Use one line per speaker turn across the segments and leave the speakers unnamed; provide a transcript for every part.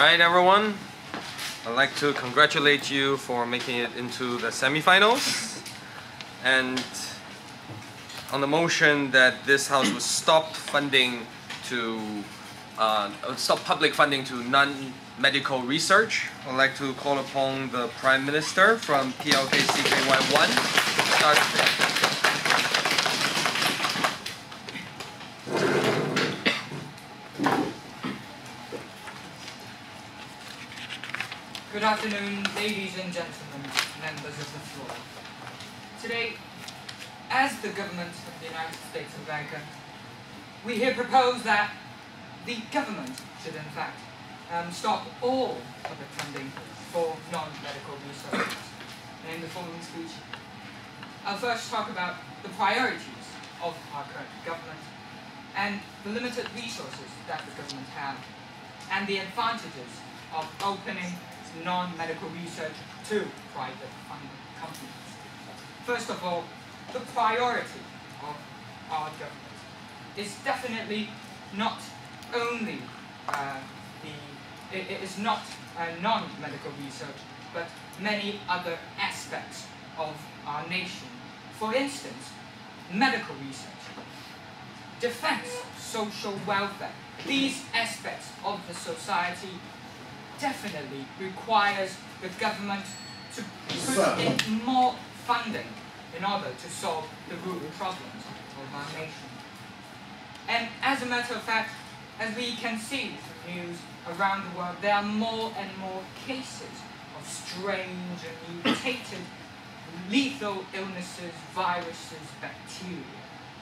Alright everyone, I'd like to congratulate you for making it into the semifinals. And on the motion that this House would stop funding to stop public funding to non-medical research, I'd like to call upon the Prime Minister from PLKCKY 1 to start today.
Good afternoon, ladies and gentlemen, members of the floor. Today, as the government of the United States of America, we here propose that the government should in fact stop all public funding for non-medical research. And in the following speech, I'll first talk about the priorities of our current government and the limited resources that the government has, and the advantages of opening non-medical research to private funding companies. First of all, the priority of our government is definitely not only it is not non-medical research, but many other aspects of our nation. For instance, medical research, defense, social welfare. These aspects of the society definitely requires the government to put in more funding in order to solve the root problems of our nation. And as a matter of fact, as we can see from news around the world, there are more and more cases of strange and mutated lethal illnesses, viruses, bacteria.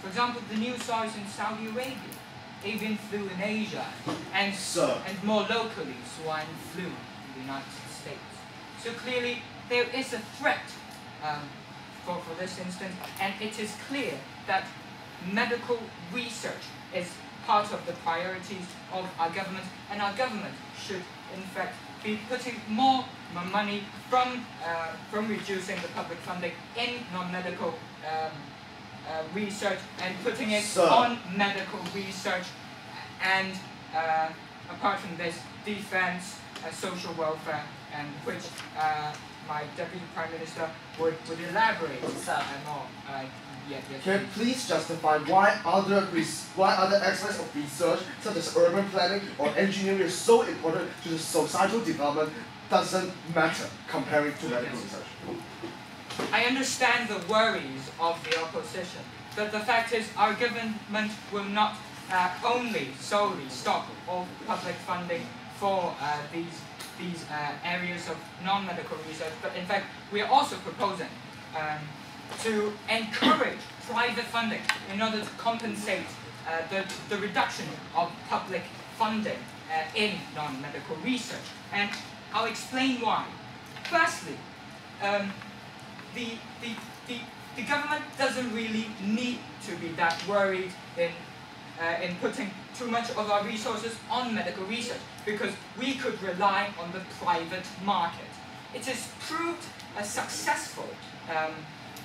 For example, the new SARS in Saudi Arabia, avian flu in Asia, and more locally, swine flu in the United States. So clearly, there is a threat for this instance, and it is clear that medical research is part of the priorities of our government, and our government should, in fact, be putting more money from reducing the public funding in non-medical research and putting it on medical research, and apart from this, defense, social welfare, and which my Deputy Prime Minister would elaborate more.
Can you please justify why other aspects of research, such as urban planning or engineering, is so important to the societal development doesn't matter comparing to medical research?
I understand the worries of the opposition, but the fact is our government will not only solely stop all public funding for these areas of non-medical research, but in fact we are also proposing to encourage private funding in order to compensate the reduction of public funding in non-medical research. And I'll explain why. Firstly, the government doesn't really need to be that worried in putting too much of our resources on medical research, because we could rely on the private market. It is proved successful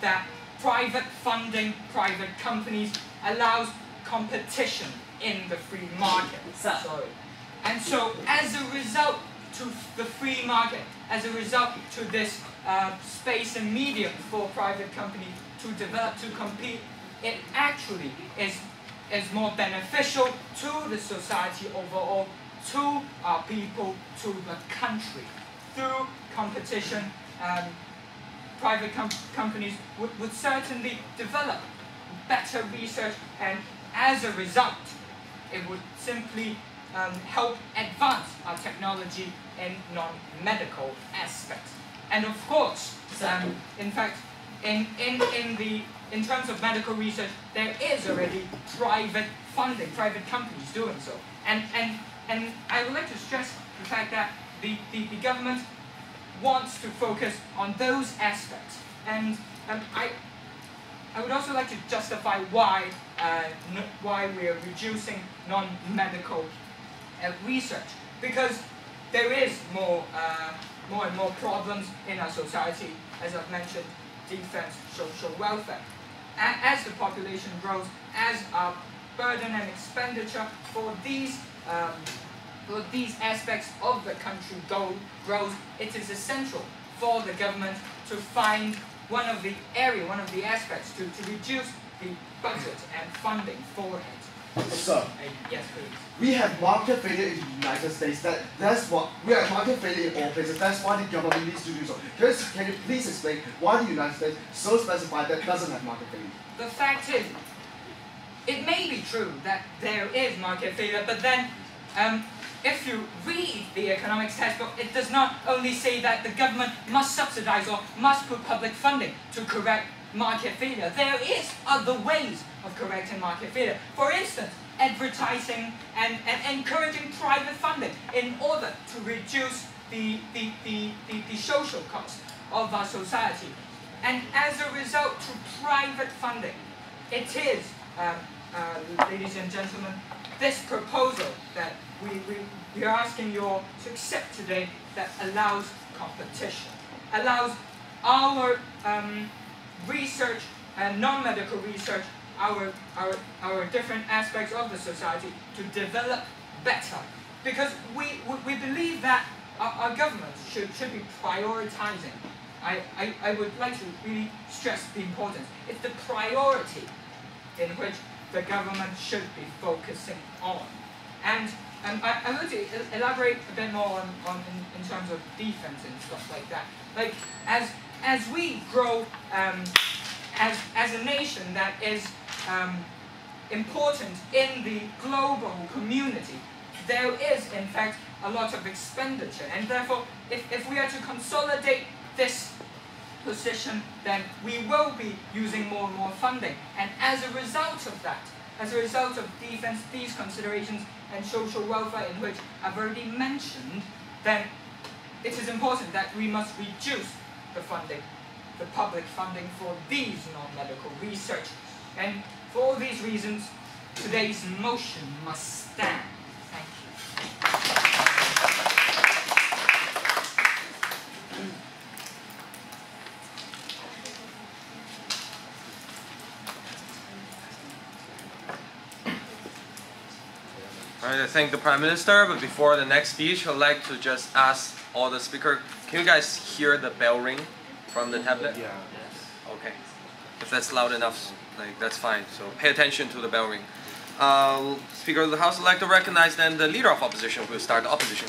that private funding, private companies allows competition in the free market. And so as a result to the free market, as a result to this space and medium for private companies to develop, to compete, it actually is more beneficial to the society overall, to our people, to the country. Through competition, private companies would certainly develop better research, and as a result, it would simply help advance our technology in non-medical aspects. And of course, in fact, in terms of medical research, there is already private funding, private companies doing so. And I would like to stress the fact that the government wants to focus on those aspects. And I would also like to justify why we are reducing non-medical research, because there is more and more problems in our society, as I've mentioned, defense, social welfare. As the population grows, as our burden and expenditure for these these aspects of the country grows, it is essential for the government to find one of the aspects to reduce the budget and funding for it.
Sir,
yes, please.
we have market failure in the United States. That's what we have market failure in all places. That's why the government needs to do so. Can you please explain why the United States so specified that doesn't have market failure?
The fact is, it may be true that there is market failure, but then if you read the economics textbook, it does not only say that the government must subsidize or must put public funding to correct market failure. There is other ways of correcting market failure. For instance, advertising and encouraging private funding in order to reduce the social cost of our society. And as a result, through private funding, it is, ladies and gentlemen, this proposal that we are asking you all to accept today that allows competition, allows our research and non-medical research, our different aspects of the society to develop better. Because we believe that our government should be prioritizing. I would like to really stress the importance. It's the priority in which the government should be focusing on. And I'm going to elaborate a bit more on in terms of defense and stuff like that. Like as we grow as a nation that is important in the global community, there is in fact a lot of expenditure, and therefore if we are to consolidate this position, then we will be using more and more funding. And as a result of that, as a result of defense, these considerations and social welfare in which I've already mentioned, then it is important that we must reduce the funding, the public funding for these non-medical research. And for all these reasons, today's motion must stand. Thank you.
I thank the Prime Minister, but before the next speech, I'd like to just ask all the speakers, can you guys hear the bell ring from the tablet?
Yeah.
Okay. If that's loud enough, like that's fine. So pay attention to the bell ring. Speaker of the House, I'd like to recognize then the Leader of Opposition who will start the opposition.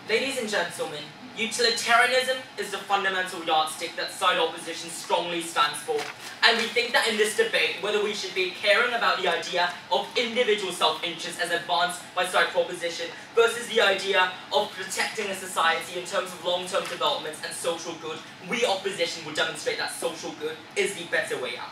Ladies and gentlemen, utilitarianism is the fundamental yardstick that side opposition strongly stands for. And we think that in this debate, whether we should be caring about the idea of individual self-interest as advanced by side proposition versus the idea of protecting a society in terms of long-term developments and social good, we opposition would demonstrate that social good is the better way out.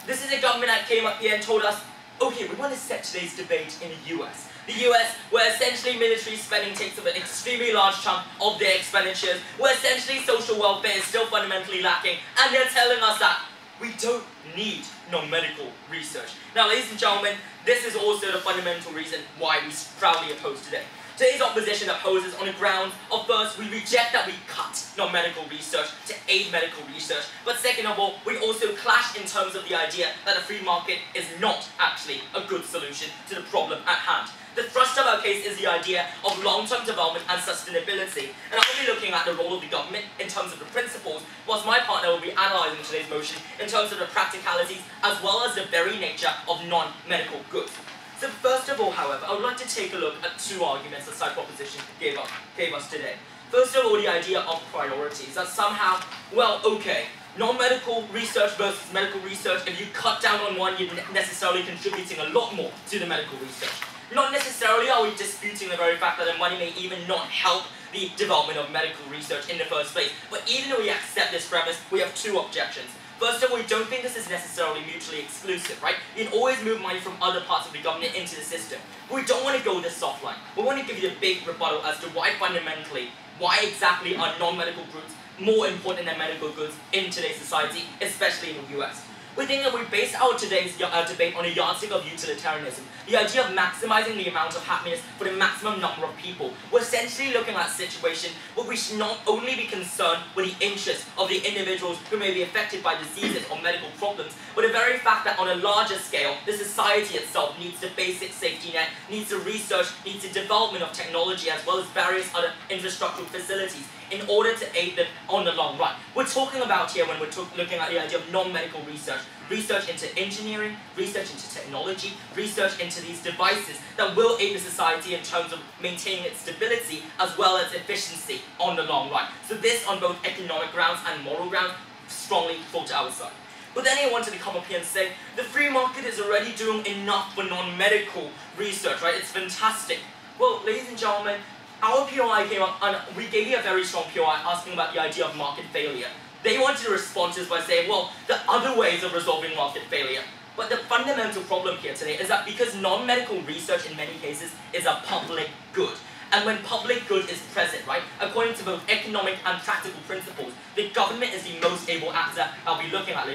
This is a government that came up here and told us, okay, we want to set today's debate in the US. The US, where essentially military spending takes up an extremely large chunk of their expenditures, where essentially social welfare is still fundamentally lacking, and they're telling us that we don't need non-medical research. Now, ladies and gentlemen, this is also the fundamental reason why we proudly oppose today. Today's opposition opposes on the grounds of first, we reject that we cut non-medical research to aid medical research, but second of all, we also clash in terms of the idea that a free market is not actually a good solution to the problem at hand. The thrust of our case is the idea of long-term development and sustainability, and I'll be looking at the role of the government in terms of the principles, whilst my partner will be analysing today's motion in terms of the practicalities as well as the very nature of non-medical goods. So first of all, however, I would like to take a look at two arguments that side proposition gave us today. First of all, the idea of priorities, that somehow, well, okay, non-medical research versus medical research, if you cut down on one, you're necessarily contributing a lot more to the medical research. Not necessarily are we disputing the very fact that the money may even not help the development of medical research in the first place, but even though we accept this premise, we have two objections. First of all, we don't think this is necessarily mutually exclusive, right? You can always move money from other parts of the government into the system. But we don't want to go this soft line. We want to give you a big rebuttal as to why fundamentally, why exactly are non-medical goods more important than medical goods in today's society, especially in the US. We think that we base our today's debate on a yardstick of utilitarianism, the idea of maximizing the amount of happiness for the maximum number of people. We're essentially looking at a situation where we should not only be concerned with the interests of the individuals who may be affected by diseases or medical problems, but the very fact that on a larger scale, the society itself needs the basic safety net, needs the research, needs the development of technology, as well as various other infrastructural facilities in order to aid them on the long run. We're talking about here, when we're looking at the idea of non-medical research, research into engineering, research into technology, research into these devices that will aid the society in terms of maintaining its stability as well as efficiency on the long run. So this, on both economic grounds and moral grounds, strongly fall to our side. But then I wanted to come up here and say, the free market is already doing enough for non-medical research, right? It's fantastic. Well, ladies and gentlemen, our POI came up and we gave you a very strong POI asking about the idea of market failure. They wanted to respond to us by saying, well, there are other ways of resolving market failure. But the fundamental problem here today is that because non-medical research in many cases is a public good, and when public good is present, right, according to both economic and practical principles, the government is the most able actor I'll be looking at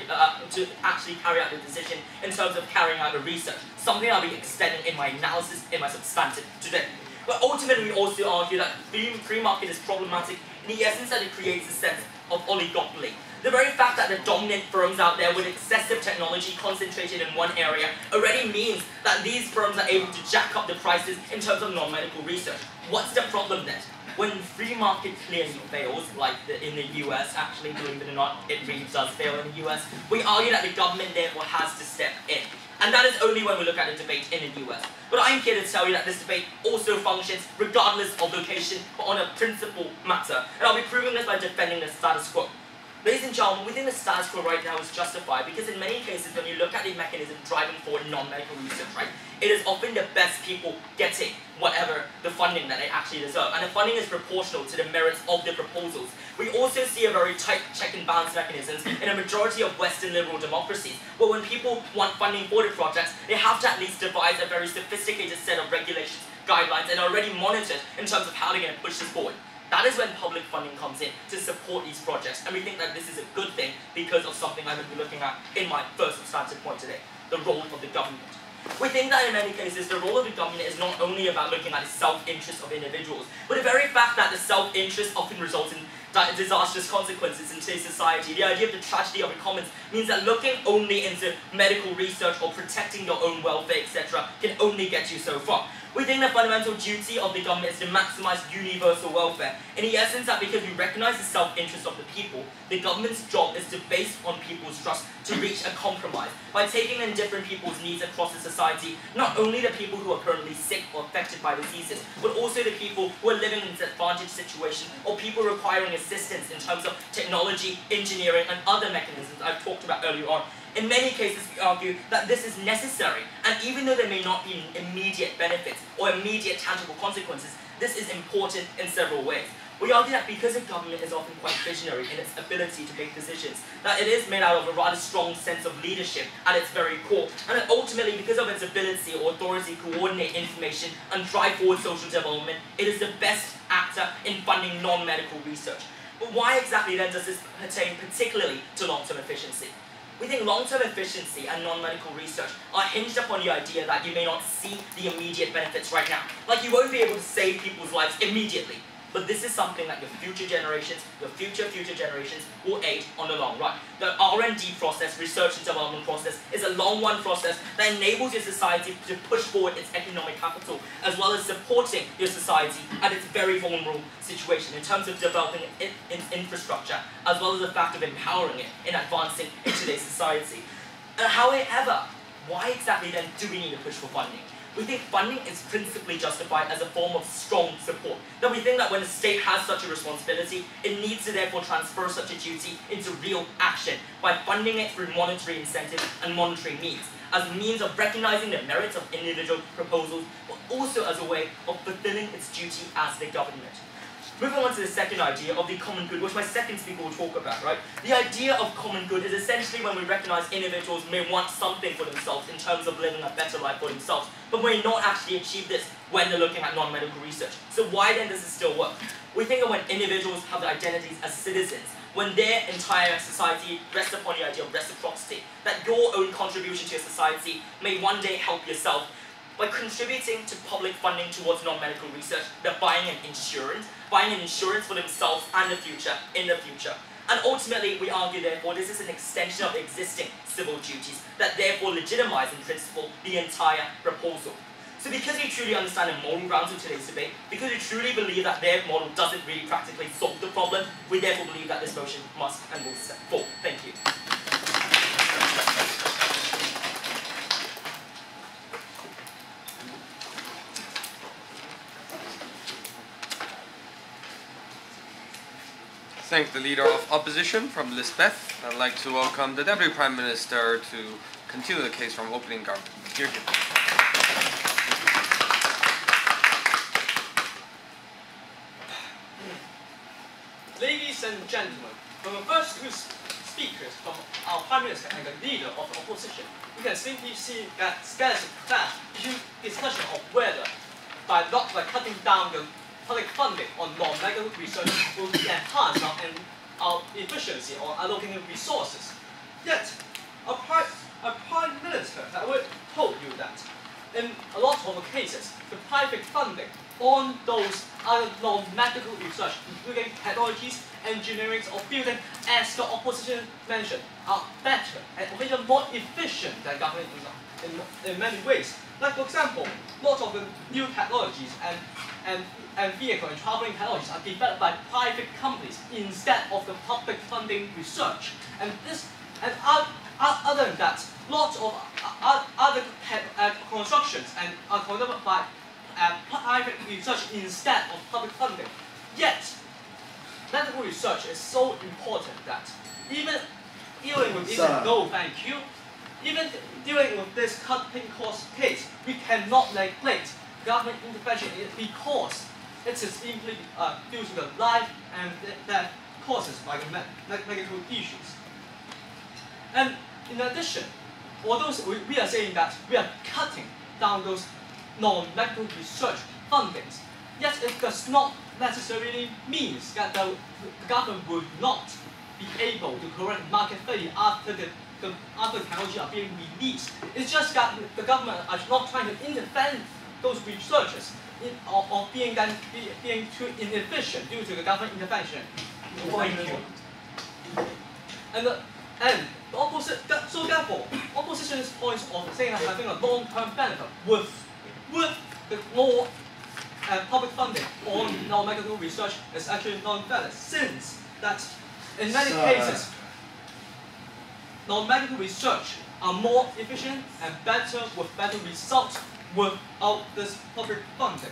to actually carry out the decision in terms of carrying out the research, something I'll be extending in my analysis, in my substantive today. But ultimately, we also argue that free market is problematic in the essence that it creates a sense of oligopoly. The very fact that the dominant firms out there with excessive technology concentrated in one area already means that these firms are able to jack up the prices in terms of non-medical research. What's the problem then? When free market clearly fails, like in the US, actually, believe it or not, it really does fail in the US, we argue that the government therefore has to step in. And that is only when we look at the debate in the US. But I'm here to tell you that this debate also functions regardless of location, but on a principle matter. And I'll be proving this by defending the status quo. Ladies and gentlemen, we think the status quo right now is justified because in many cases when you look at the mechanism driving forward non-medical research, right, it is often the best people getting whatever the funding that they actually deserve. And the funding is proportional to the merits of the proposals. We also see a very tight check and balance mechanisms in a majority of Western liberal democracies, where when people want funding for the projects, they have to at least devise a very sophisticated set of regulations, guidelines, and already monitored in terms of how they're going to push this forward. That is when public funding comes in to support these projects, and we think that this is a good thing because of something I'm going to be looking at in my first substantive point today, the role of the government. We think that in many cases, the role of the government is not only about looking at the self-interest of individuals, but the very fact that the self-interest often results in disastrous consequences in today's society. The idea of the tragedy of the commons means that looking only into medical research or protecting your own welfare, etc., can only get you so far. We think the fundamental duty of the government is to maximize universal welfare, in the essence that because we recognize the self-interest of the people, the government's job is to base on people's trust to reach a compromise by taking in different people's needs across the society, not only the people who are currently sick or affected by diseases, but also the people who are living in a disadvantaged situation or people requiring assistance in terms of technology, engineering, and other mechanisms I've talked about earlier on. In many cases, we argue that this is necessary, and even though there may not be immediate benefits or immediate tangible consequences, this is important in several ways. We argue that because a government is often quite visionary in its ability to make decisions, that it is made out of a rather strong sense of leadership at its very core, and that ultimately, because of its ability or authority to coordinate information and drive forward social development, it is the best actor in funding non-medical research. But why exactly then does this pertain particularly to long-term efficiency? We think long-term efficiency and non-medical research are hinged upon the idea that you may not see the immediate benefits right now. Like you won't be able to save people's lives immediately. But this is something that your future generations, your future generations will aid on the long run. The R&D process, research and development process, is a long-run process that enables your society to push forward its economic capital, as well as supporting your society at its very vulnerable situation in terms of developing its infrastructure, as well as the fact of empowering it in advancing in today's society. However, why exactly then do we need to push for funding? We think funding is principally justified as a form of strong support. That we think that when the state has such a responsibility, it needs to therefore transfer such a duty into real action by funding it through monetary incentives and monetary means, as a means of recognizing the merits of individual proposals, but also as a way of fulfilling its duty as the government. Moving on to the second idea of the common good, which my second speaker will talk about, right? The idea of common good is essentially when we recognize individuals may want something for themselves in terms of living a better life for themselves, but may not actually achieve this when they're looking at non-medical research. So why then does it still work? We think that when individuals have their identities as citizens, when their entire society rests upon the idea of reciprocity, that your own contribution to your society may one day help yourself by contributing to public funding towards non-medical research. They're buying an insurance for themselves and the future, in the future. And ultimately, we argue, therefore, this is an extension of existing civil duties that therefore legitimize in principle the entire proposal. So because we truly understand the moral grounds of today's debate, because we truly believe that their model doesn't really practically solve the problem, we therefore believe that this motion must and will step forward. Thank you.
Thank the Leader of Opposition from Lisbeth. I'd like to welcome the Deputy Prime Minister to continue the case from opening government. Here.
Ladies and gentlemen, from the first two speakers, from our Prime Minister and the Leader of the Opposition, we can simply see that there's a discussion of whether, by cutting down the public funding on non-medical research, will enhance our efficiency or allocating resources. Yet, a Prime Minister would told you that in a lot of cases, the private funding on those other non-medical research, including technologies, engineering, or building, as the opposition mentioned, are better and even more efficient than government in many ways. Like, for example, lots of the new technologies and vehicle and traveling technologies are developed by private companies instead of the public funding research. And other than that, lots of other constructions are conducted by private research instead of public funding. Yet, medical research is so important that even dealing with this even dealing with this cutting cost case, we cannot neglect government intervention because it is simply due to the life and death causes by the medical issues. And in addition, although we are saying that we are cutting down those non-medical research fundings, yet it does not necessarily mean that the government would not be able to correct market failure after the technology are being released. It's just that the government are not trying to intervene those researchers or being too inefficient due to the government intervention. Thank you. And the opposite, so therefore, opposition's points of saying that having a long-term benefit with the more public funding on non-medical research is actually non-valid, since that in many cases, non-medical research are more efficient and better with better results without this public funding.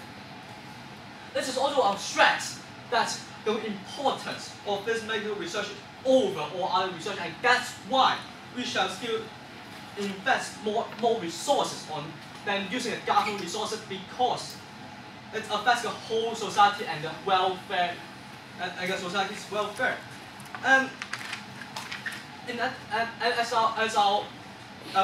This is also our stress that the importance of this medical research over all other research, and that's why we shall still invest more resources on than using the government resources, because it affects the whole society and the welfare and the society's welfare. And as our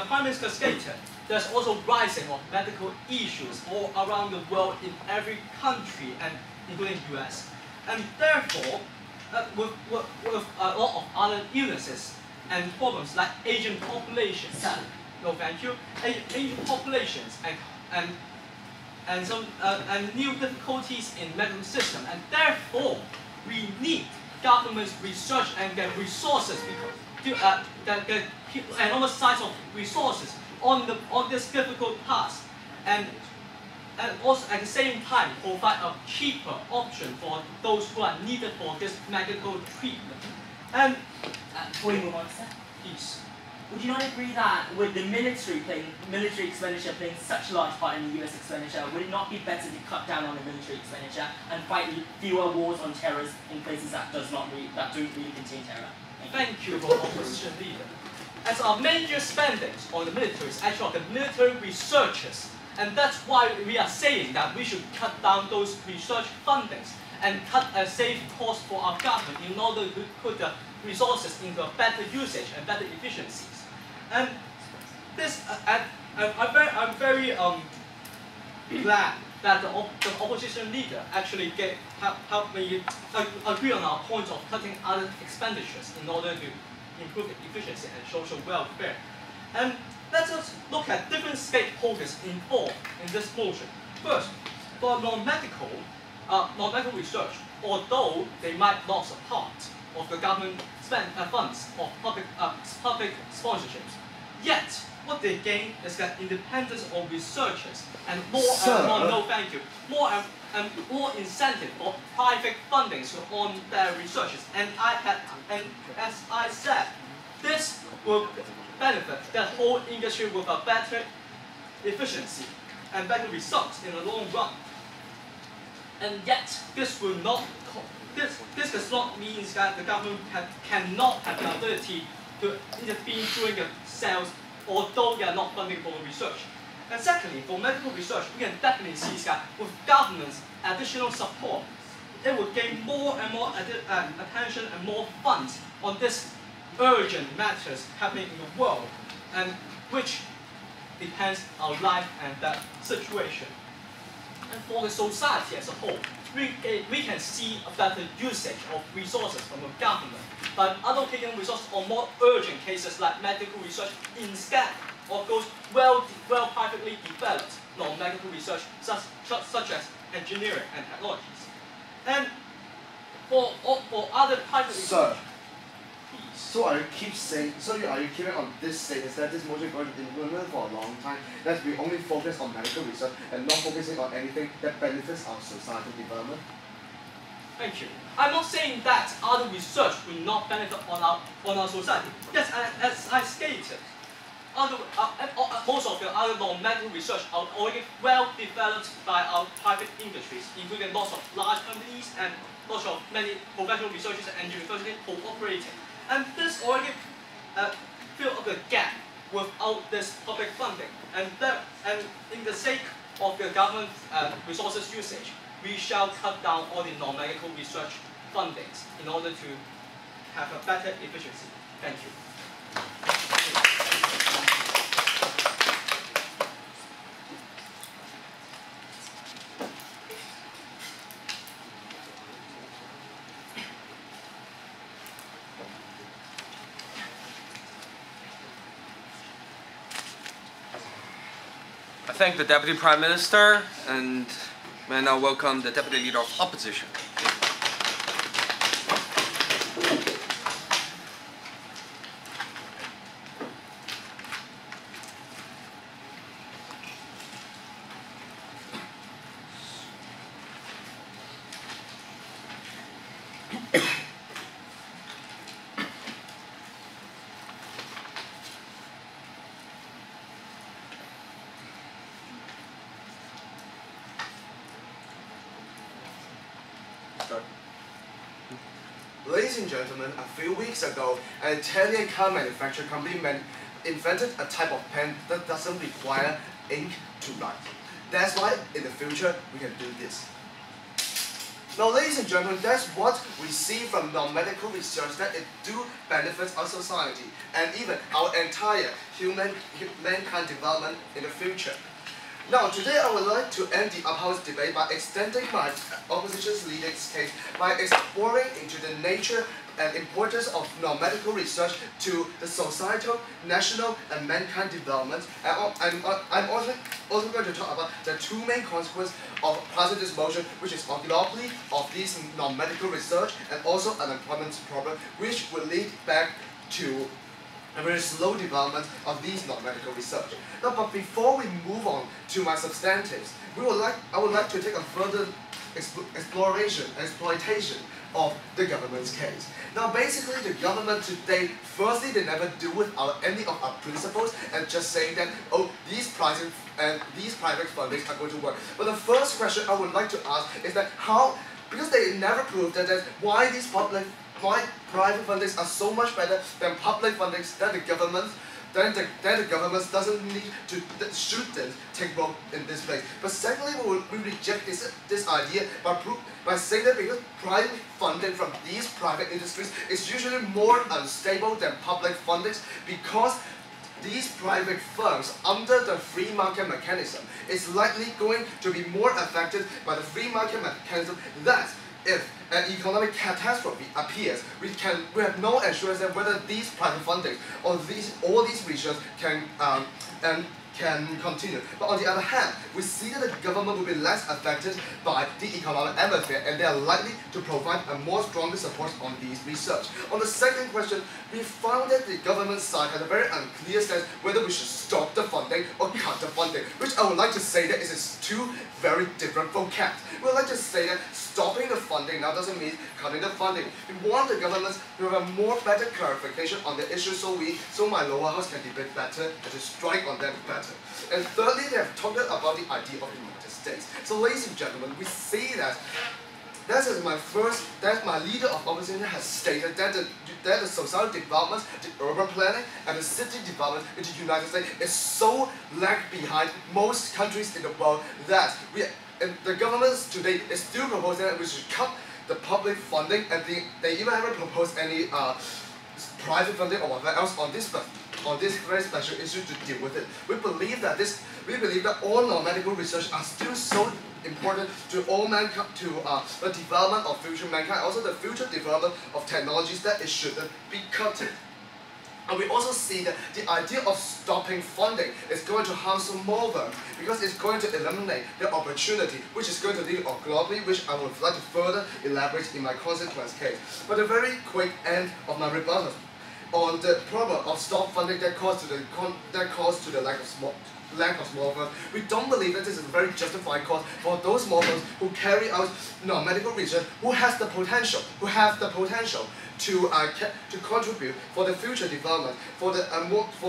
Prime Minister stated, there's also rising of medical issues all around the world in every country, and including US. And therefore, with a lot of other illnesses and problems like aging populations, no thank you, aging populations and some new difficulties in medical system, and therefore we need government's research and get resources because get enormous size of resources on this difficult task, and also at the same time provide a cheaper option for those who are needed for this medical treatment. And
before you move on, sir,
please.
Would you not agree that with the military expenditure playing such a large part in the US expenditure, would it not be better to cut down on the military expenditure and fight fewer wars on terrors in places that don't really contain terror?
Thank you for opposition leader. As our major spendings on the military is actually on the military researchers, and that's why we are saying that we should cut down those research fundings and save costs for our government in order to put the resources into a better usage and better efficiencies. And this, I'm very glad that the opposition leader actually helped me agree on our point of cutting other expenditures in order to improve efficiency and social welfare. And let us look at different stakeholders involved in this motion. First, for non-medical research, although they might lose a part of the government funds of public sponsorships, yet what they gain is that independence of researchers and more incentive for private fundings on their researches. And as I said, this will benefit the whole industry with a better efficiency and better results in the long run. And yet, this does not mean that the government cannot have the ability to intervene during the sales, although they are not funding for research. And secondly, for medical research, we can definitely see that with government's additional support, it will gain more and more attention and more funds on this urgent matters happening in the world, and which depends on life and death situation. And for the society as a whole, we can see a better usage of resources from the government by allocating resources on more urgent cases like medical research instead of those well privately developed non-medical research such as engineering and technologies. And for other private research.
So are you keeping on this status that this motion is going to be implemented for a long time, that we only focus on medical research and not focusing on anything that benefits our societal development?
Thank you. I'm not saying that other research will not benefit on our society. Yes, as I stated, most of the other non-medical research are already well developed by our private industries, including lots of large companies and lots of many professional researchers and universities cooperating. And this already filled up the gap without this public funding. And in the sake of the government resources usage, we shall cut down all the non-medical research fundings in order to have a better efficiency. Thank you.
I thank the Deputy Prime Minister, and may I now welcome the Deputy Leader of Opposition.
Ladies and gentlemen, a few weeks ago, an Italian car manufacturing company invented a type of pen that doesn't require ink to write. That's why in the future we can do this. Now, ladies and gentlemen, that's what we see from non-medical research, that it do benefit our society and even our entire mankind development in the future. Now, today I would like to end the uphouse debate by extending my opposition's leader's case by exploring into the nature and importance of non-medical research to the societal, national, and mankind development. And I'm also going to talk about the two main consequences of passing this motion, which is monopoly of these non-medical research and also unemployment problem, which will lead back to a very slow development of these non-medical research. Now, but before we move on to my substantives, I would like to take a further exploitation of the government's case. Now, basically, the government today, firstly, they never deal with any of our principles and just saying that, oh, these private fundings are going to work. But the first question I would like to ask is that how, because they never proved that why private fundings are so much better than public fundings, that the government doesn't need to, shouldn't take role in this place. But secondly, we reject this idea by saying that because private funding from these private industries is usually more unstable than public fundings, because these private firms under the free market mechanism is likely going to be more affected by the free market mechanism that if an economic catastrophe appears, we have no assurance that whether these private funding or all these research can continue. But on the other hand, we see that the government will be less affected by the economic atmosphere, and they are likely to provide a more stronger support on these research. On the second question, we found that the government side had a very unclear stance whether we should stop the funding or cut the funding, which I would like to say that is two very different vocabs. We would like to say that stopping the funding now doesn't mean cutting the funding. We want the government to have a more better clarification on the issue so my lower house can debate better and to strike on them better. And thirdly, they have talked about the idea of the United States. So ladies and gentlemen, we see that my leader of opposition has stated that the societal development, the urban planning, and the city development in the United States is so lag behind most countries in the world that the governments today is still proposing that we should cut the public funding, and they even haven't proposed any private funding or whatever else on this very special issue to deal with it. We believe that all non-medical research are still so important to all mankind, to the development of future mankind, also the future development of technologies, that it shouldn't be cut. And we also see that the idea of stopping funding is going to harm some more of them, because it's going to eliminate the opportunity, which is going to lead globally, which I would like to further elaborate in my consequence case. But a very quick end of my rebuttal on the problem of stop funding that caused to the lack of small firms. We don't believe that this is a very justified cause for those small firms who carry out non-medical research, who have the potential to contribute for the future development, for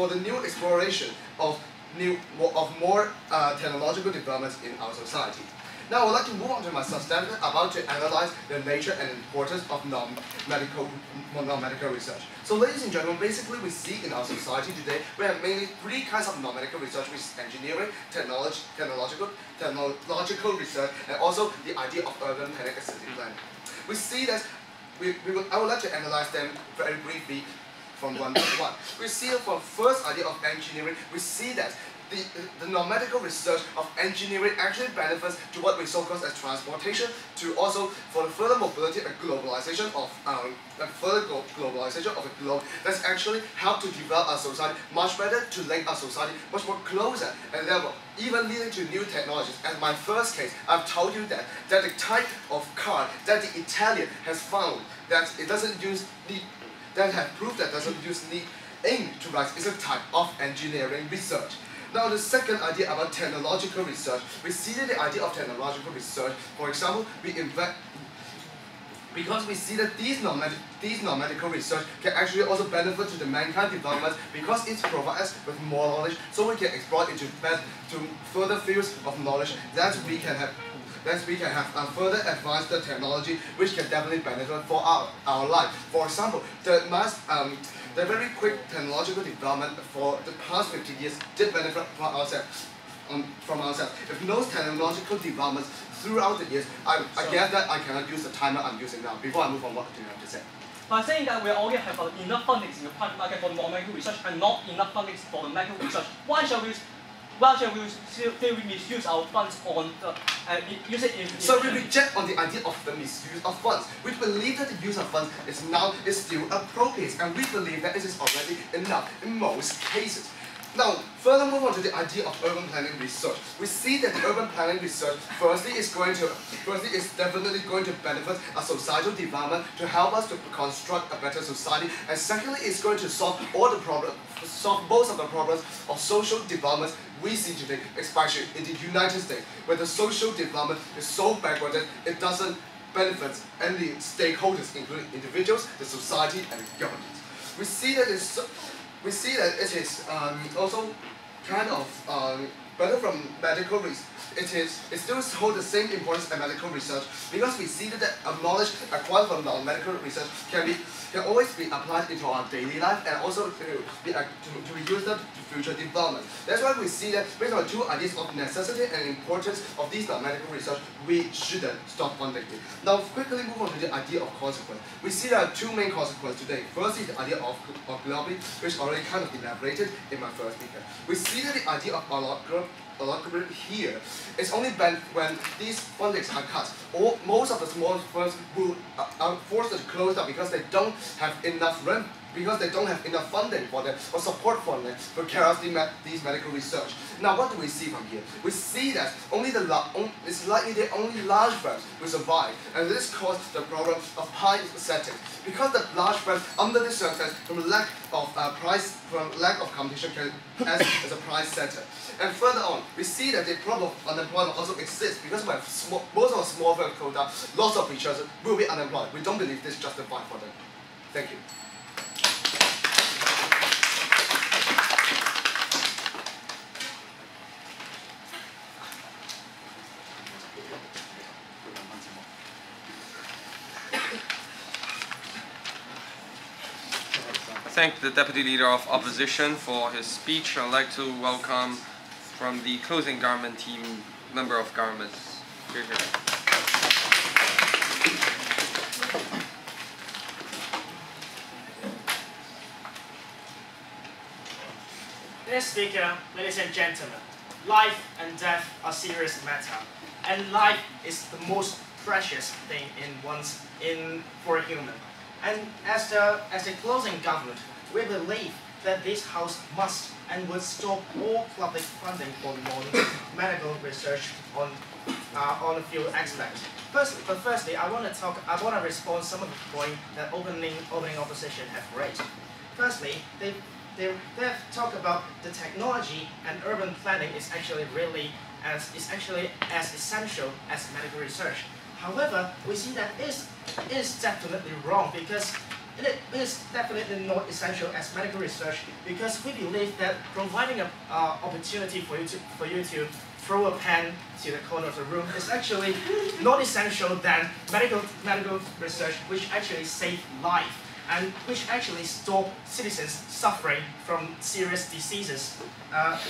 the new exploration of more technological developments in our society. Now I would like to move on to my substantive about to analyze the nature and importance of non-medical research. So ladies and gentlemen, basically we see in our society today, we have mainly three kinds of non-medical research, which is engineering, technological research, and also the idea of urban planning and city planning. We see that I would like to analyze them very briefly from one by one. We see from first idea of engineering, we see that the non-medical research of engineering actually benefits to what we so-called as transportation, to also for the further mobility and globalization of the globe. That's actually help to develop our society much better, to link our society much more closer and level, even leading to new technologies. As my first case, I've told you that the type of car that the Italian has found that it doesn't use that have proved that doesn't use ink to write is a type of engineering research. Now the second idea about technological research, we see that the idea of technological research, for example, because we see that these non-medical research can actually also benefit to the mankind development, because it provides us with more knowledge, so we can explore into further fields of knowledge that we can have further advanced the technology, which can definitely benefit for our life. For example, the very quick technological development for the past 50 years did benefit from ourselves. If no technological developments throughout the years, I guess that I cannot use the timer I'm using now. Before I move on, what do you have to say?
By saying that we already have enough funding in the private market for non-medical research and not enough funding for the medical research, why shall we still misuse our funds on use it in...
So we reject on the idea of the misuse of funds. We believe that the use of funds is still appropriate, and we believe that it is already enough in most cases. Now, further move on to the idea of urban planning research. We see that the urban planning research firstly is definitely going to benefit a societal development to help us to construct a better society, and secondly it's going to solve most of the problems of social development we see today, especially in the United States, where the social development is so backward that it doesn't benefit any stakeholders, including individuals, the society, and the government. We see that it is also kind of But from medical research, it still holds the same importance as medical research because we see that knowledge acquired from non-medical research can always be applied into our daily life and also to use them to future development. That's why we see that based on two ideas of necessity and importance of these non-medical research, we shouldn't stop funding it. Now quickly move on to the idea of consequence. We see there are two main consequences today. First is the idea of lobby, which already kind of elaborated in my first speaker. We see that the idea of allocable here is only when these fundings are cut, or most of the small firms will are forced to close down because they don't have enough rent, because they don't have enough funding for them or support for them to carry out these medical research. Now, what do we see from here? We see that it's likely that only large firms will survive, and this causes the problem of high setting. Because the large firms, under this circumstance, from lack of competition, can act as a price setter. And further on, we see that the problem of unemployment also exists because when most of our small firms close down, lots of researchers will be unemployed. We don't believe this is justified for them. Thank you.
Thank the Deputy Leader of Opposition for his speech. I'd like to welcome from the closing government team, member of government. Here.
Mr. Speaker, ladies and gentlemen, life and death are serious matter, and life is the most precious thing for a human. And as the closing government, we believe that this House must and would stop all public funding for non-medical research on a few aspects. Firstly, I want to respond some of the points that opening opposition have raised. Firstly, they talk about the technology and urban planning is actually as essential as medical research. However, we see that it is definitely wrong because it is definitely not essential as medical research because we believe that providing an opportunity for you to throw a pen to the corner of the room is actually not essential than medical research, which actually save life and which actually stop citizens suffering from serious diseases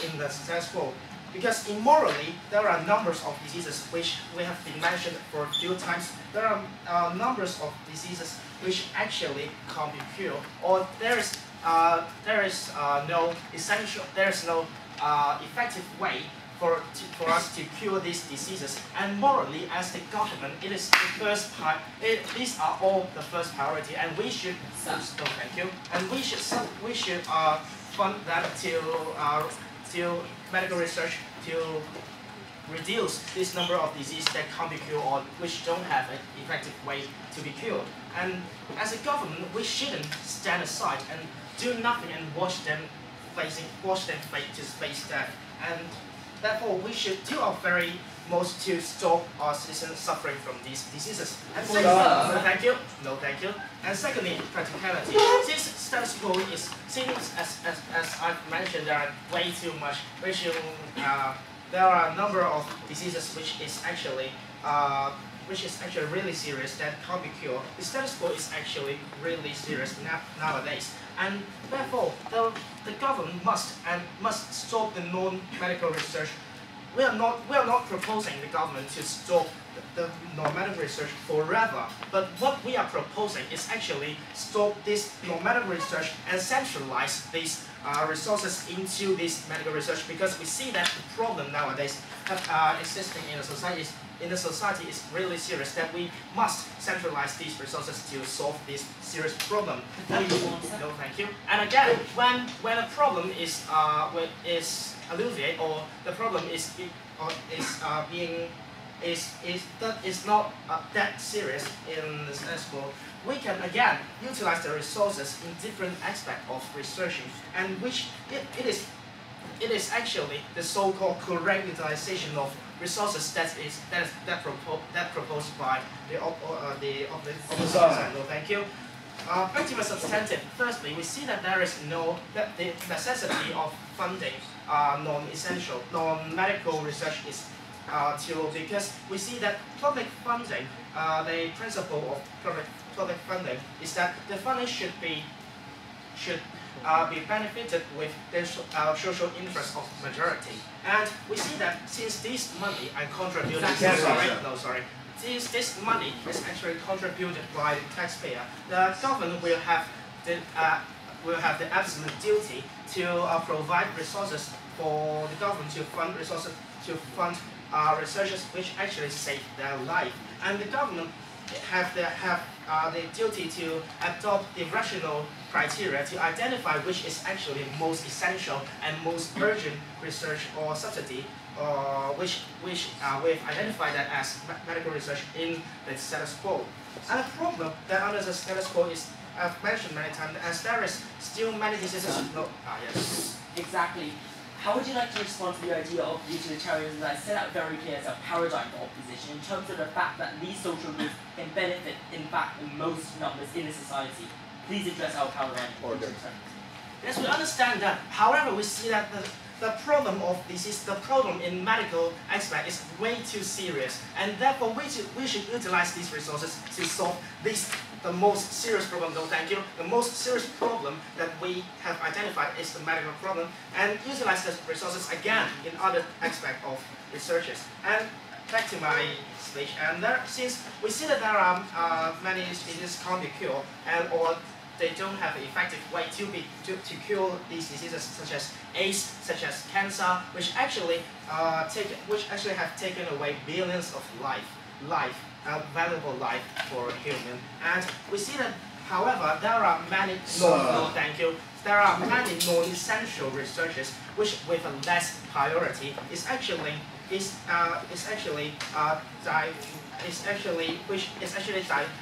in the status quo. Because immorally, there are numbers of diseases which we have been mentioned for a few times. There are numbers of diseases which actually can't be cured, or there is no effective way for us to cure these diseases. And morally, as the government, it is the these are all the first priority, and we should. Oh, thank you. And we should fund that to medical research to reduce this number of diseases that can't be cured or which don't have an effective way to be cured. And as a government, we shouldn't stand aside and do nothing and watch them face death. And therefore, we should do our very most to stop our citizens suffering from these diseases. And secondly, no thank you. And secondly, practicality. Since status quo is as I've mentioned, there are way too much. There are a number of diseases which is actually really serious that can't be cured. The status quo is actually really serious nowadays, and therefore the government must stop the non-medical research. We are not proposing the government to stop the non-medical research forever, but what we are proposing is actually stop this non-medical research and centralize these resources into this medical research, because we see that the problem nowadays existing in the society is really serious, that we must centralize these resources to solve this serious problem. No, thank you. And again, when a problem is alleviated, or the problem is not that serious in the status quo, we can again utilize the resources in different aspects of researching, and which it is actually the so-called correct utilization of resources that proposed by the opposition. No, thank you. pretty much substantive. Firstly, we see that there is the necessity of funding non-essential, non-medical research is too low, because we see that public funding, the principle of public funding is that the funding should be benefited with the social interest of majority. And we see that since this money and contributed, since this money is actually contributed by the taxpayer, the government will have the absolute duty to provide resources for the government to fund researchers which actually save their life, and the government have the duty to adopt the rational criteria to identify which is actually most essential and most urgent research or subsidy, which we've identified that as medical research in the status quo. And the problem that under the status quo is, I've mentioned many times, as there is still many diseases. Yes.
Exactly. How would you like to respond to the idea of utilitarianism that I set out very clear as a paradigm for opposition in terms of the fact that these social groups can benefit, in fact, the most numbers in the society? Please address our paradigm for utilitarianism.
Yes, we understand that. However, we see that the problem of disease, the problem in medical aspect is way too serious, and therefore we should utilize these resources to solve the most serious problem. No, thank you. The most serious problem that we have identified is the medical problem, and utilize the resources again in other aspects of researches. And back to my speech, and since we see that there are many diseases can't be cured, or they don't have an effective way to cure these diseases, such as AIDS, such as cancer, which actually have taken away billions of valuable life for a human. And we see that, however, there are many there are many non-essential researches which with a less priority is actually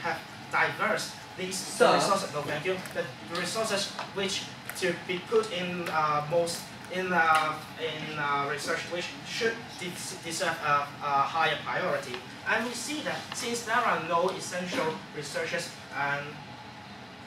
have diverse these resources. No, thank you. The resources which to be put in research which should deserve a higher priority. And we see that since there are no essential researches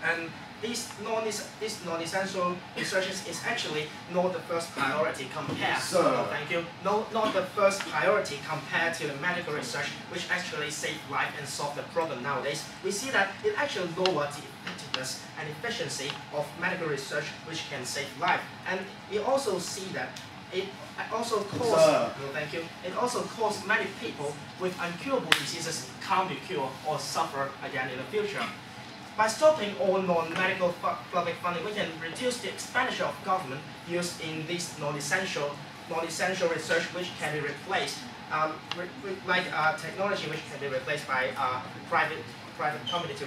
and these non-essential researches is actually not the first priority compared. No, thank you. No, not the first priority compared to the medical research, which actually save life and solve the problem nowadays. We see that it actually lowers the effectiveness and efficiency of medical research, which can save life. And we also see that it also causes. No, thank you. It also causes many people with incurable diseases can't be cured or suffer again in the future. By stopping all non-medical public funding, we can reduce the expenditure of government used in this non-essential research, which can be replaced, like technology, which can be replaced by private company to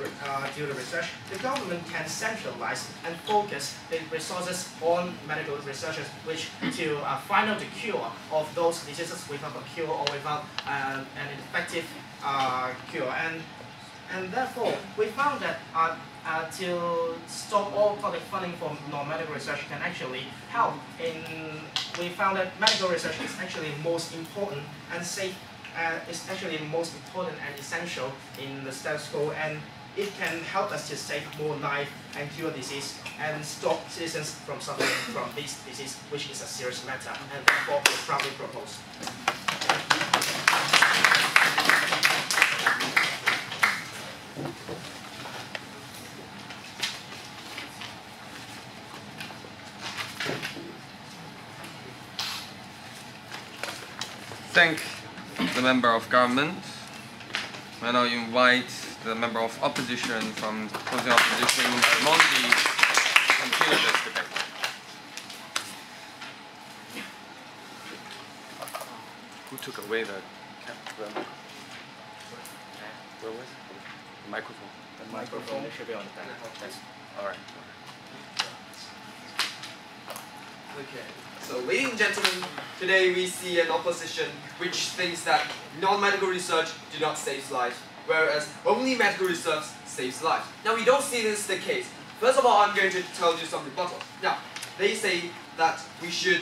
do the research. The government can centralize and focus the resources on medical researchers, which to find out the cure of those diseases without a cure or without an effective cure. And therefore, we found that to stop all public funding for non-medical research can actually help we found that medical research is actually most important and safe, is actually most important and essential in the status quo, and it can help us to save more life and cure disease and stop citizens from suffering from this disease, which is a serious matter, and therefore we proudly propose.
Thank the member of government. I now invite the member of opposition from opposing opposition, Raimondi, to continue this debate. Who took away the where was it? The microphone.
The microphone should be on the back.
All right.
Okay, so ladies and gentlemen, today we see an opposition which thinks that non-medical research do not save lives, whereas only medical research saves lives. Now we don't see this the case. First of all, I'm going to tell you some rebuttal. Now, they say that we should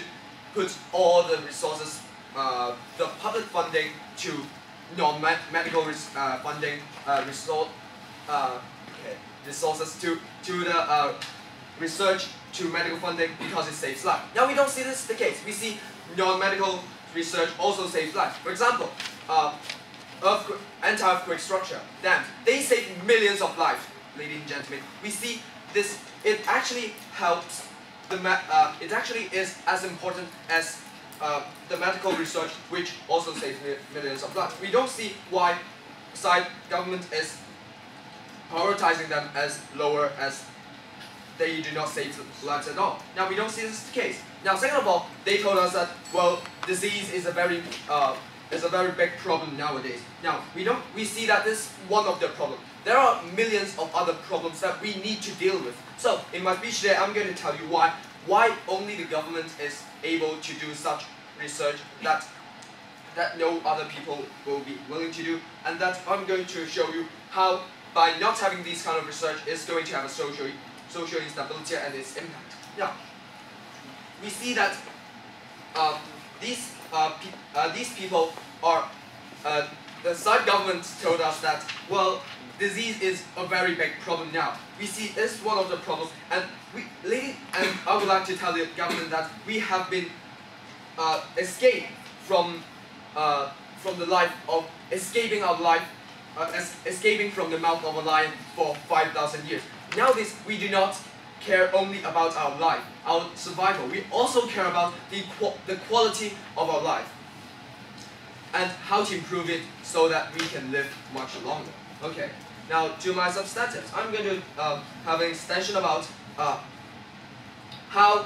put all the resources, the public funding to non-medical funding, resources to the research, to medical funding, because it saves life. Now we don't see this the case. We see non-medical research also saves life. For example, anti-earthquake structure, dams, they save millions of lives, ladies and gentlemen. We see this, it actually helps, it actually is as important as the medical research, which also saves millions of lives. We don't see why side government is prioritizing them as lower, as they do not save lives at all. Now we don't see this is the case. Now second of all, they told us that, well, disease is a very big problem nowadays. Now we see that this is one of the problems. There are millions of other problems that we need to deal with. So in my speech today, I'm going to tell you why only the government is able to do such research that no other people will be willing to do, and that I'm going to show you how by not having these kind of research is going to have a social instability and its impact. Now, we see that these people are, the side government told us that, well, disease is a very big problem now. We see this one of the problems, and I would like to tell the government that we have been escaped from the life of escaping from the mouth of a lion for 5,000 years. Nowadays, we do not care only about our life, our survival. We also care about the quality of our life and how to improve it so that we can live much longer. Okay. Now to my substantives, I'm going to have an extension about how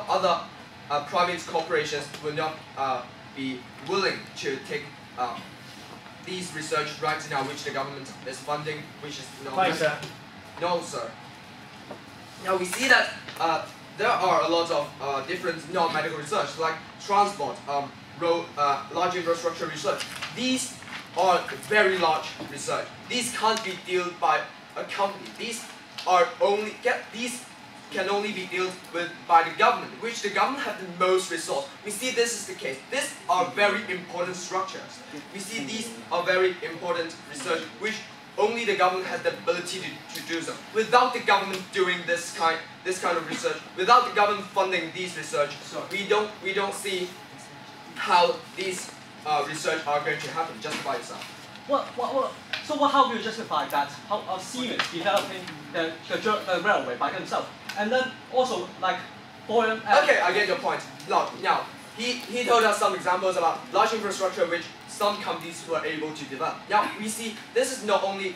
other private corporations will not be willing to take these research right now, which the government is funding, which is not.
Fine, sir.
No, sir. Now we see that there are a lot of different non-medical research, like transport, road, large infrastructure research. These are very large research. These can't be dealt by a company. These can only be dealt with by the government, which the government have the most resource. We see this is the case. These are very important structures. We see these are very important research, which only the government has the ability to do so. Without the government doing this kind of research, without the government funding these research, we don't see how these research are going to happen just by itself.
How do you justify that? How Siemens developing the railway by themselves, and then also like Boyan.
Okay, I get your point. Now he told us some examples about large infrastructure which some companies were able to develop. Now we see this is not the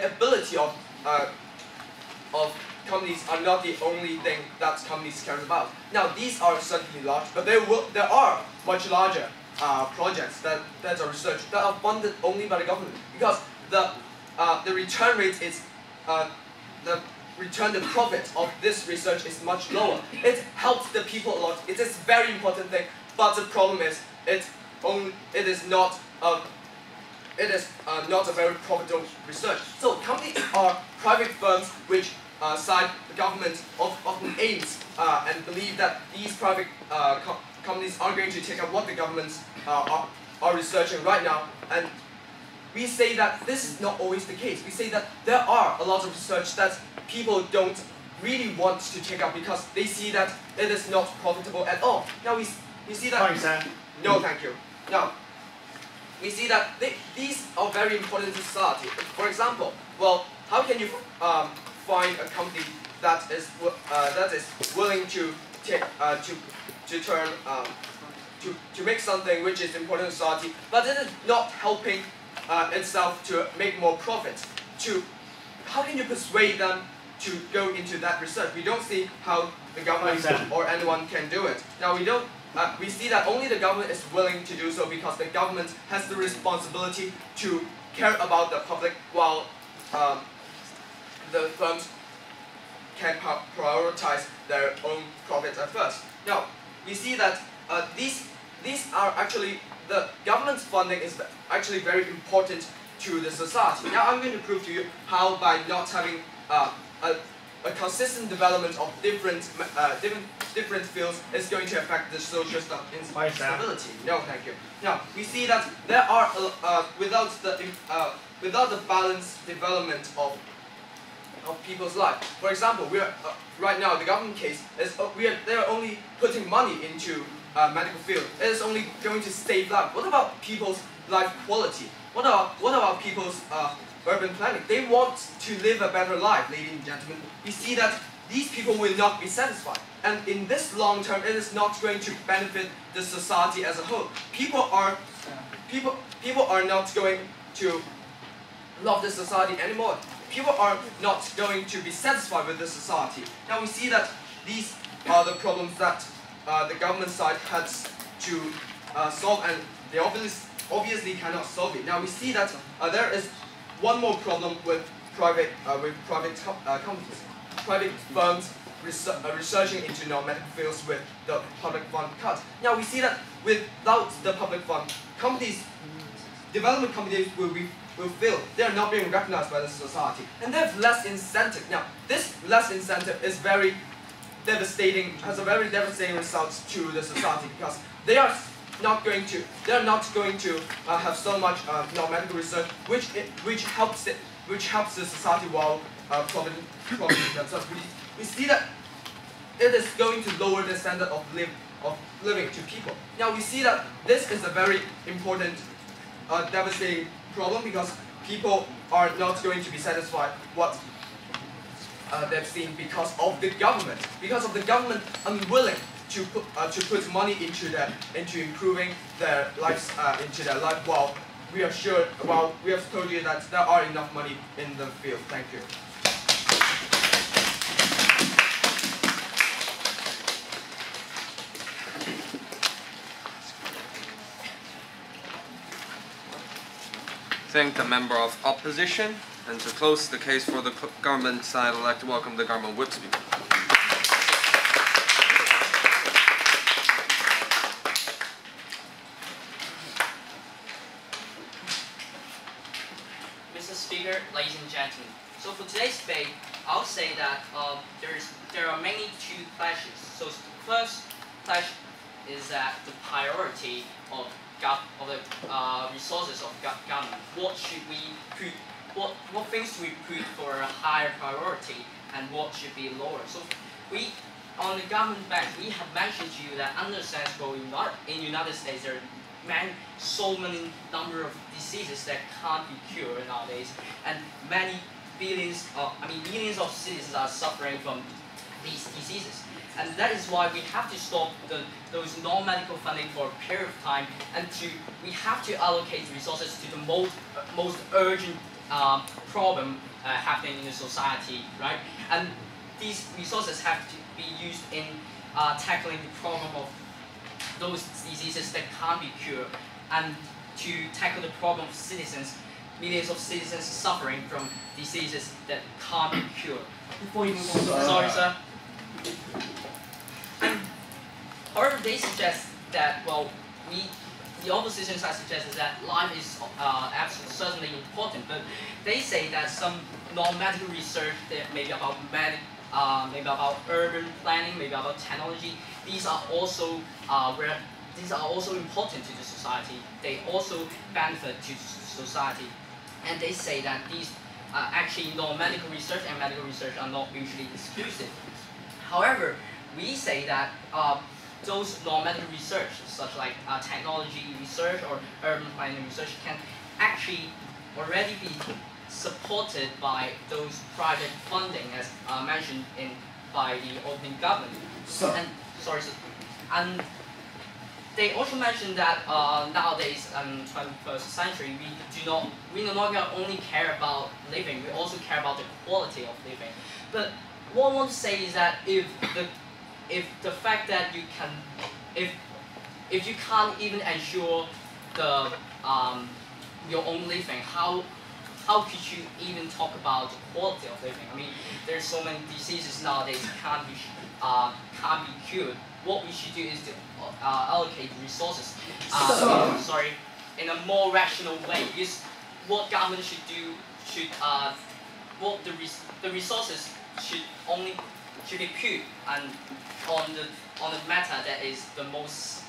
ability of companies are not the only thing that companies care about. Now these are certainly large, but there are much larger projects that are research that are funded only by the government, because the return rate is the profit of this research is much lower. It helps the people a lot. It is a very important thing, but the problem is it is not a very profitable research. So companies are private firms which side the government often aims and believe that these private companies are going to take up what the governments are researching right now, and we say that this is not always the case. We say that there are a lot of research that people don't really want to take up because they see that it is not profitable at all. Now we see that.
Fine, sir.
No, thank you. Now we see that these are very important to society. For example, well, how can you find a company that is willing to make something which is important to society, but it is not helping itself to make more profits? How can you persuade them to go into that research? We don't see how the government or anyone can do it. Now we see that only the government is willing to do so because the government has the responsibility to care about the public, while the firms can prioritize their own profits at first. Now we see that these are actually, the government's funding is actually very important to the society. Now I'm going to prove to you how by not having a consistent development of different fields is going to affect the social stability. No, thank you. Now we see that there are without the balanced development of people's life. For example, we are right now the government case is they are only putting money into medical field. It is only going to save life. What about people's life quality? What about people's urban planning? They want to live a better life, ladies and gentlemen. We see that these people will not be satisfied, and in this long term, it is not going to benefit the society as a whole. People are not going to love the society anymore. People are not going to be satisfied with the society. Now we see that these are the problems that the government side has to solve, and they obviously cannot solve it. Now we see that there is one more problem with private companies, private firms researching into non-medical fields with the public fund cut. Now we see that without the public fund, development companies will fail. They are not being recognized by the society, and they have less incentive. Now this less incentive is very devastating, has a very devastating result to the society, because they are not going to have so much non-medical research which helps the society while profiting themselves. We see that it is going to lower the standard of living to people. Now we see that this is a very important devastating problem, because people are not going to be satisfied what they've seen because of the government unwilling to put money into improving their lives, into their life. While we have told you that there are enough money in the field. Thank you.
Thank the member of opposition, and to close the case for the government side, I'd like to welcome the government whip speaker.
Mr. Speaker, ladies and gentlemen. So for today's debate, I'll say that there are many two clashes. So the first clash is that the priority of the resources of government. What should we put? What things do we put for a higher priority, and what should be lower? So on the government bench, we have mentioned to you that understandable in United States there are so many number of diseases that can't be cured nowadays, and millions of citizens are suffering from these diseases. And that is why we have to stop those non-medical funding for a period of time, and we have to allocate resources to the most urgent problem happening in the society, right? And these resources have to be used in tackling the problem of those diseases that can't be cured, and to tackle the problem of millions of citizens suffering from diseases that can't be cured. Before you move on, sorry, sir. However, they suggest that, the opposition side suggests that life is absolutely certainly important, but they say that some non-medical research, that maybe about urban planning, maybe about technology, these are also important to the society. They also benefit to society, and they say that these actually non-medical research and medical research are not mutually exclusive. However, we say that those non-medical research, such like technology research or urban planning research, can actually already be supported by those private funding, as mentioned by the opening government. And they also mentioned that nowadays, in 21st century, we no longer only care about living, we also care about the quality of living. But what I want to say is that if the fact that if you can't even ensure your own living, how could you even talk about the quality of living? I mean, there's so many diseases nowadays can't be cured. What we should do is to allocate resources in a more rational way. Because what government should do the resources should be put and on the matter that is the most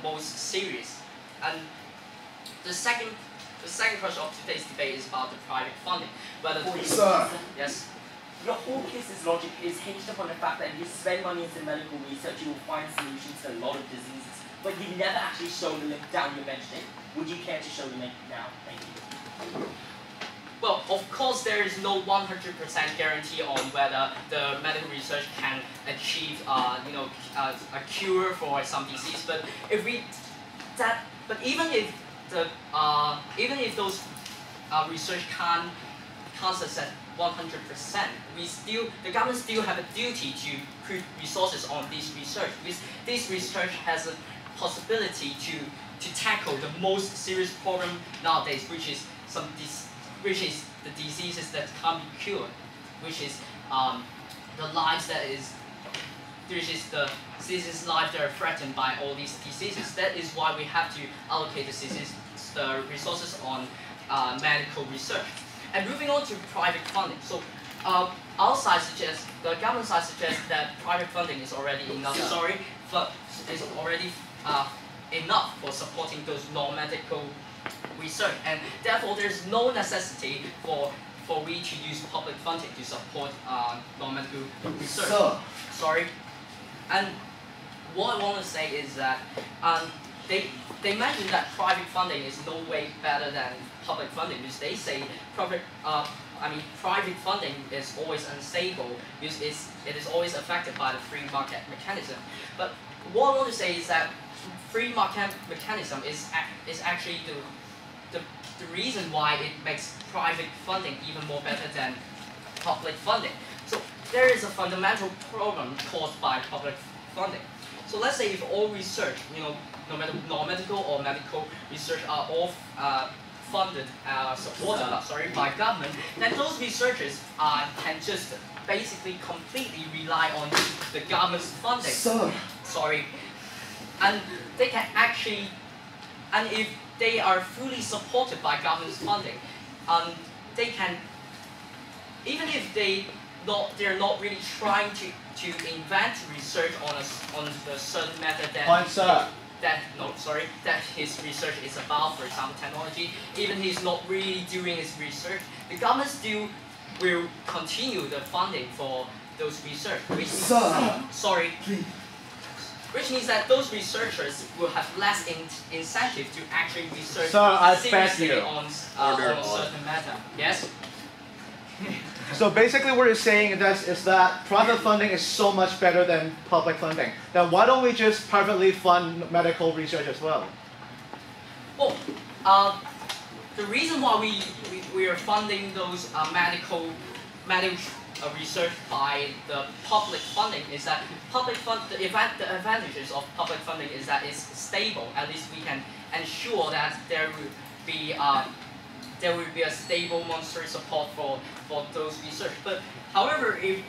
most serious. And the second question of today's debate is about the private funding. Whether
Sir.
Yes.
Your whole case's logic is hinged upon the fact that if you spend money into medical research, you will find solutions to a lot of diseases. But you've never actually shown the link down you mentioned it. Would you care to show the link now? Thank you.
Well, of course, there is no 100% guarantee on whether the medical research can achieve, a cure for some disease. But even if those research can't succeed 100%, the government still have a duty to put resources on this research, because this research has a possibility to tackle the most serious problem nowadays, which is the diseases that can't be cured, which is the lives that are threatened by all these diseases. That is why we have to allocate the resources on medical research. And moving on to private funding. So the government side suggests that private funding is already enough. Is already enough for supporting those non-medical research, and therefore there's no necessity for we to use public funding to support non-medical research.
Sir.
And what I want to say is that they mention that private funding is no way better than public funding, because they say private funding is always unstable because it is always affected by the free market mechanism. But what I want to say is that free market mechanism is actually the reason why it makes private funding even more better than public funding. So there is a fundamental problem caused by public funding. So let's say if all research, no matter non-medical or medical research, are all supported by government, then those researchers can just basically completely rely on the government's funding. And they can actually, and if they are fully supported by government's funding, they can, even if they're not really trying to invent research on a certain method that his research is about, for example, technology. Even he's not really doing his research, the government still will continue the funding for those research. Which means that those researchers will have less incentive to actually research seriously on a certain matter. Yes?
So basically what you're saying is that private funding is so much better than public funding. Then why don't we just privately fund medical research as well?
Well, the reason why we are funding those medical research by the public funding is that the advantages of public funding is that it's stable. At least we can ensure that there will be a stable monetary support for those research. But however, if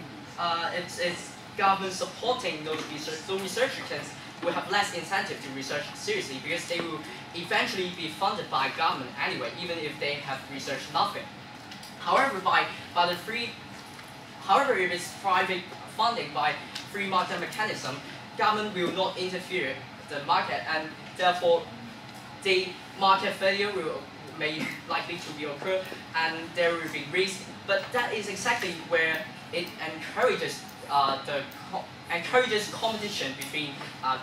it's government supporting those researchers will have less incentive to research seriously, because they will eventually be funded by government anyway, even if they have researched nothing. However, if it's private funding by free market mechanism, government will not interfere the market, and therefore the market failure may likely to be occur, and there will be risk. But that is exactly where it encourages competition between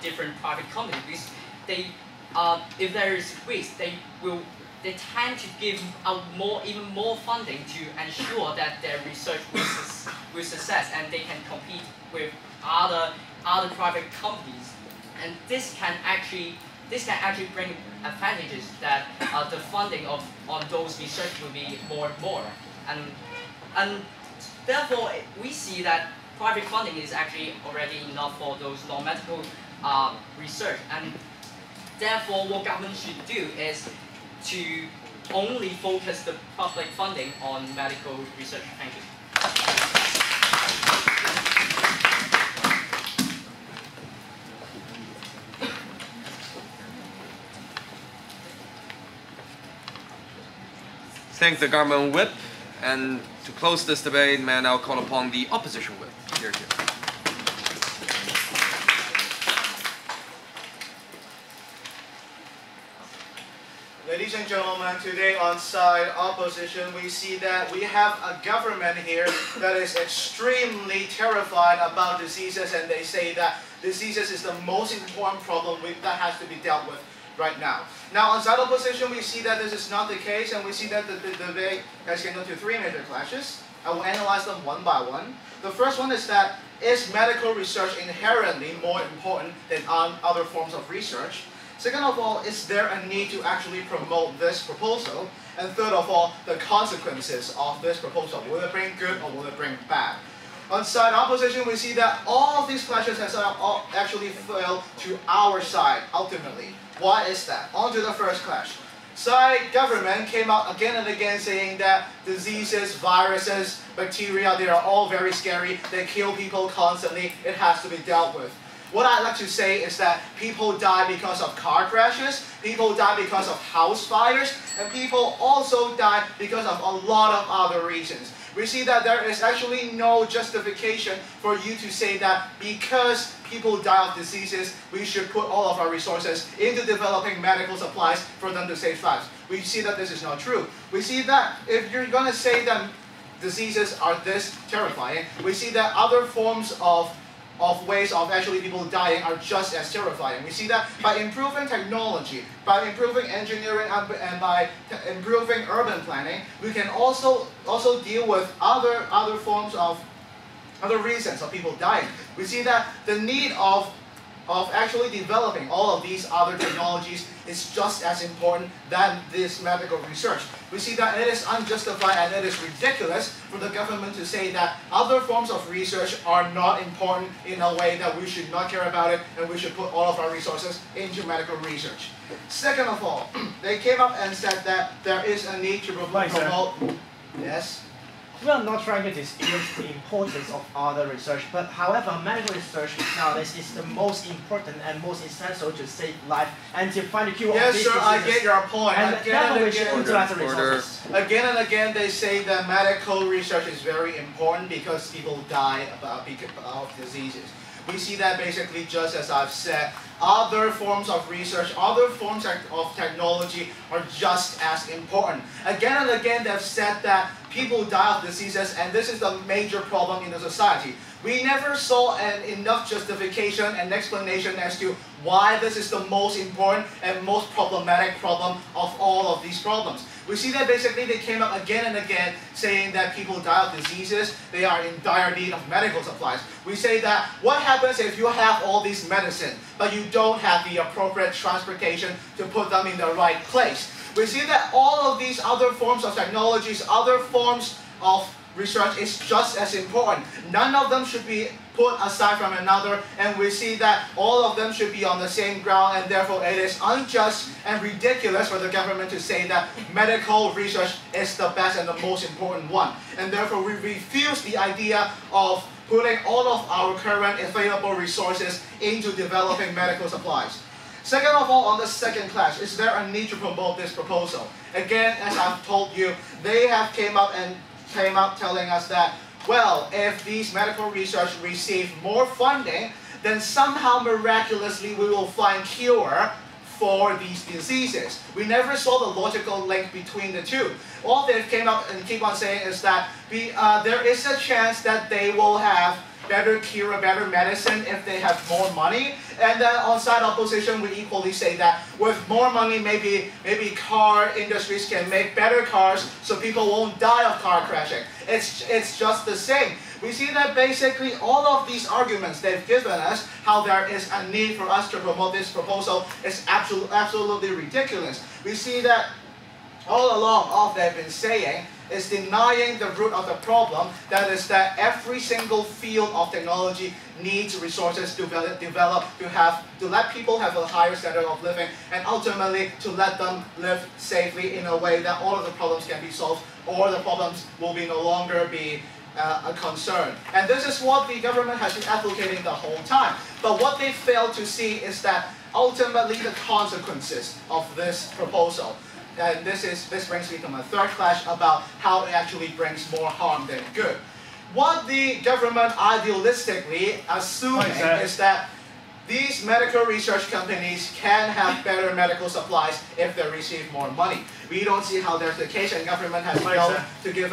different private companies. If there is risk, they tend to give out even more funding to ensure that their research will success, and they can compete with other private companies. And this can actually bring advantages that the funding on those research will be more and more. And therefore, we see that private funding is actually already enough for those non-medical research. And therefore, what government should do is to only focus the public funding on medical research. Thank you.
Thank the government whip, and To close this debate, may I now call upon the opposition whip. Here.
Ladies and gentlemen, today on side opposition, we see that we have a government here that is extremely terrified about diseases, and they say that diseases is the most important problem that has to be dealt with right now. Now on side opposition, we see that this is not the case, and we see that the debate has gone into three major clashes. I will analyze them one by one. The first one is that, is medical research inherently more important than other forms of research? Second of all, is there a need to actually promote this proposal? And third of all, the consequences of this proposal. Will it bring good or will it bring bad? On side opposition, we see that all of these clashes has actually failed to our side, ultimately. Why is that? On to the first clash. Side government came out again and again saying that diseases, viruses, bacteria, they are all very scary. They kill people constantly. It has to be dealt with. What I'd like to say is that people die because of car crashes, people die because of house fires, and people also die because of a lot of other reasons. We see that there is actually no justification for you to say that because people die of diseases, we should put all of our resources into developing medical supplies for them to save lives. We see that this is not true. We see that if you're going to say that diseases are this terrifying, we see that other forms of ways of actually people dying are just as terrifying. We see that by improving technology, by improving engineering, and by improving urban planning, we can also deal with other forms of other reasons of people dying. We see that the need of actually developing all of these other technologies is just as important than this medical research. We see that it is unjustified and it is ridiculous for the government to say that other forms of research are not important in a way that we should not care about it and we should put all of our resources into medical research. Second of all, they came up and said that there is a need to promote... Yes?
We are not trying to dispute the importance of other research, but however, medical research nowadays is the most important and most essential to save life and to find a cure of these diseases.
Yes, sir, I get your point.
And therefore we should utilize the resources.
Again and again, they say that medical research is very important because people die of diseases. We see that basically just as I've said, other forms of research, other forms of technology are just as important. Again and again, they've said that people die of diseases, and this is the major problem in the society. We never saw enough justification and explanation as to why this is the most important and most problematic problem of all of these problems. We see that basically they came up again and again saying that people die of diseases, they are in dire need of medical supplies. We say that what happens if you have all these medicine, but you don't have the appropriate transportation to put them in the right place? We see that all of these other forms of technologies, other forms of research is just as important. None of them should be put aside from another, and we see that all of them should be on the same ground, and therefore it is unjust and ridiculous for the government to say that medical research is the best and the most important one. And therefore we refuse the idea of putting all of our current available resources into developing medical supplies. Second of all, on the second clash, is there a need to promote this proposal? Again, as I've told you, they have came up telling us that, well, if these medical research receive more funding, then somehow miraculously we will find cure for these diseases. We never saw the logical link between the two. All they came up and keep on saying is that there is a chance that they will have better cure, better medicine if they have more money. And then on side opposition, we equally say that with more money, maybe car industries can make better cars so people won't die of car crashing. It's just the same. We see that basically all of these arguments they've given us, how there is a need for us to promote this proposal, is absolutely ridiculous. We see that all along, all they've been saying is denying the root of the problem, that is that every single field of technology needs resources to develop to let people have a higher standard of living, and ultimately to let them live safely in a way that all of the problems can be solved, or the problems will no longer be a concern. And this is what the government has been advocating the whole time. But what they fail to see is that ultimately the consequences of this proposal.
and this brings me to my third clash about how it actually brings more harm than good. What the government idealistically assuming is that these medical research companies can have better medical supplies if they receive more money. We don't see how that's the case, and government has failed to give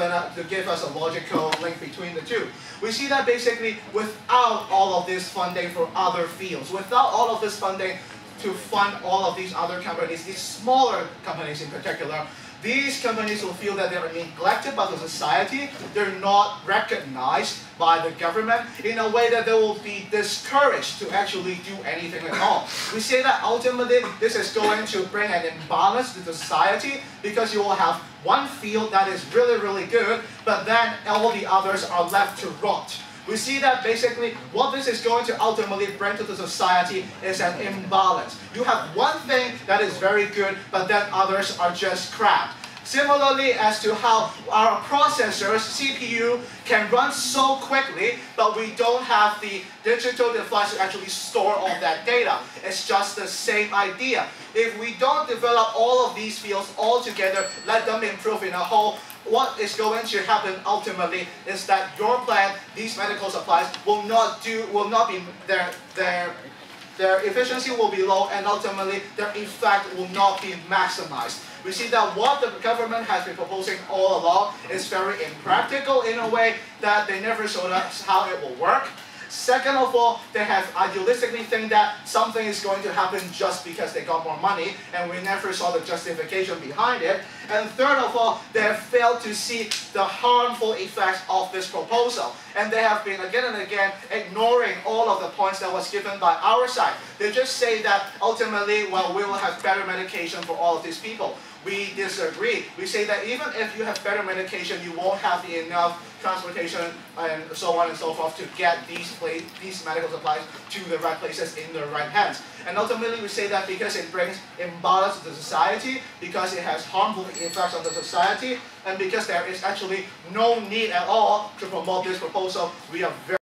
us a logical link between the two. We see that basically without all of this funding for other fields, without all of this funding to fund all of these other companies, these smaller companies in particular, these companies will feel that they're neglected by the society, they're not recognized by the government in a way that they will be discouraged to actually do anything at all. We say that ultimately this is going to bring an imbalance to the society because you will have one field that is really, really good, but then all the others are left to rot. We see that basically what this is going to ultimately bring to the society is an imbalance. You have one thing that is very good, but then others are just crap. Similarly as to how our processors, CPU, can run so quickly, but we don't have the digital device to actually store all that data. It's just the same idea. If we don't develop all of these fields all together, let them improve in a whole, what is going to happen ultimately is that your plant, these medical supplies, will not be their efficiency will be low, and ultimately their effect will not be maximized. We see that what the government has been proposing all along is very impractical in a way that they never showed us how it will work. Second of all, they have idealistically think that something is going to happen just because they got more money, and we never saw the justification behind it. And third of all, they have failed to see the harmful effects of this proposal. And they have been again and again ignoring all of the points that was given by our side. They just say that ultimately, well, we will have better medication for all of these people. We disagree. We say that even if you have better medication, you won't have enough transportation and so on and so forth to get these medical supplies to the right places in the right hands. And ultimately we say that because it brings imbalance to the society, because it has harmful effects on the society, and because there is actually no need at all to promote this proposal, we are very